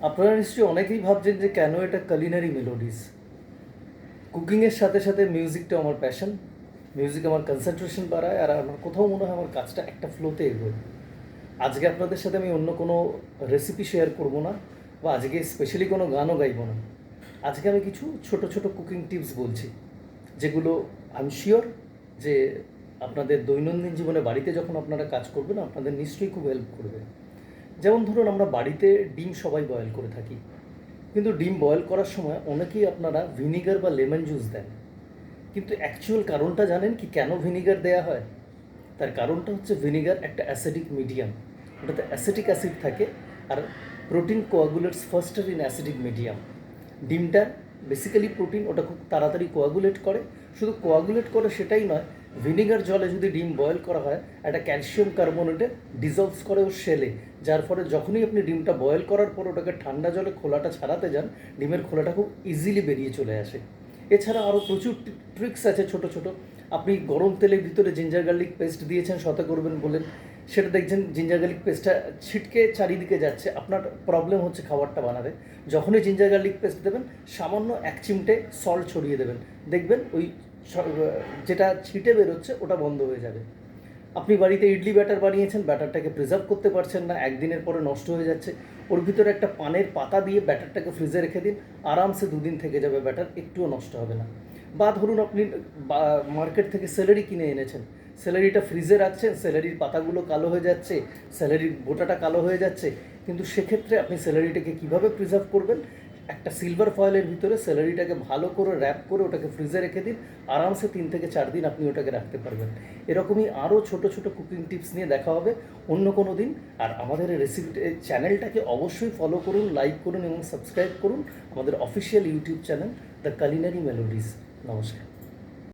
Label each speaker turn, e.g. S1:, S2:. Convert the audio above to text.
S1: আপনারা নিশ্চয়ই অনেকেই ভাবছেন যে কেন এটা culinary মেলোডিস। কুকিংয়ের সাথে সাথে মিউজিকটা আমার প্যাশন। মিউজিক আমার কনসেন্ট্রেশন বাড়ায় আর আমার কোথাও মনে হয় আমার কাজটা একটা ফ্লোতে এগোয়। আজকে আপনাদের সাথে আমি অন্য কোনো রেসিপি শেয়ার করব না বা আজকে স্পেশালি কোনো গানও গাইব না। আজকে আমি কিছু ছোট ছোট কুকিং টিপস বলছি, যেগুলো আমি শিওর যে আপনাদের দৈনন্দিন জীবনে বাড়িতে যখন আপনারা কাজ করবেন আপনাদের নিশ্চয়ই খুব হেল্প করবে। যেমন ধরুন, আমরা বাড়িতে ডিম সবাই বয়েল করে থাকি, কিন্তু ডিম বয়েল করার সময় অনেকেই আপনারা ভিনিগার বা লেমন জুস দেন। কিন্তু অ্যাকচুয়াল কারণটা জানেন কি কেন ভিনিগার দেয়া হয়? তার কারণটা হচ্ছে ভিনিগার একটা অ্যাসিডিক মিডিয়াম, ওটাতে অ্যাসিটিক অ্যাসিড থাকে। আর protein coagulates faster in acidic medium. ডিমটা বেসিক্যালি প্রোটিন, ওটা খুব তাড়াতাড়ি কোয়াগুলেট করে। শুধু কোয়াগুলেট করে সেটাই নয়, ভিনিগার জলে যদি ডিম বয়েল করা হয় একটা ক্যালসিয়াম কার্বনেটে ডিজলভস করে ও শেলে, যার ফলে যখনই আপনি ডিমটা বয়েল করার পর ওটাকে ঠান্ডা জলে খোলাটা ছাড়াতে যান, ডিমের খোলাটা খুব ইজিলি বেরিয়ে চলে আসে। এছাড়া আরও প্রচুর ট্রিক্স আছে ছোট ছোট। আপনি গরম তেলের ভিতরে জিঞ্জার গার্লিক পেস্ট দিয়েছেন সতে করবেন বলেন, সেটা দেখছেন জিঞ্জার গার্লিক পেস্টটা ছিটকে চারিদিকে যাচ্ছে, আপনার প্রবলেম হচ্ছে খাবারটা বানাতে। যখনই জিঞ্জার গার্লিক পেস্ট দেবেন সামান্য এক চিমটে সল্ট ছড়িয়ে দেবেন, দেখবেন ওই যেটা ছিটে বেরোচ্ছে ওটা বন্ধ হয়ে যাবে। আপনি বাড়িতে ইডলি ব্যাটার বানিয়েছেন, ব্যাটারটাকে প্রিজার্ভ করতে পারছেন না, একদিনের পরে নষ্ট হয়ে যাচ্ছে, ওর ভিতরে একটা পানের পাতা দিয়ে ব্যাটারটাকে ফ্রিজে রেখে দিন, আরামসে 2 দিন থেকে যাবে ব্যাটার, একটুও নষ্ট হবে না। বা ধরুন আপনি মার্কেট থেকে সেলারি কিনে এনেছেন, সেলারিটা ফ্রিজে রাখছেন, সেলারির পাতাগুলো কালো হয়ে যাচ্ছে, সেলারির বোটাটা কালো হয়ে যাচ্ছে, কিন্তু সেক্ষেত্রে আপনি সেলারিটাকে কীভাবে প্রিজার্ভ করবেন? একটা সিলভার ফয়েলের ভিতরে সেলারিটাকে ভালো করে র্যাপ করে ওটাকে ফ্রিজে রেখে দিন, আরামসে 3 থেকে 4 দিন আপনি ওটাকে রাখতে পারবেন। এরকমই আরও ছোট ছোট কুকিং টিপস নিয়ে দেখা হবে অন্য কোনো দিন। আর আমাদের এই রেসিপি চ্যানেলটাকে অবশ্যই ফলো করুন, লাইক করুন এবং সাবস্ক্রাইব করুন আমাদের official YouTube channel the culinary মেলোডিস। নমস্কার।